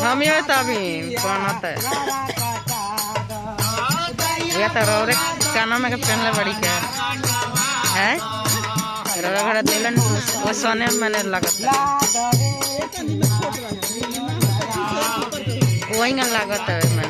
हम ये तभी पहनते ये तो रोरे कानों में के पहनले बड़ी के है रोरे घर दिलन वो सोने में मैंने लगता वही लागत है।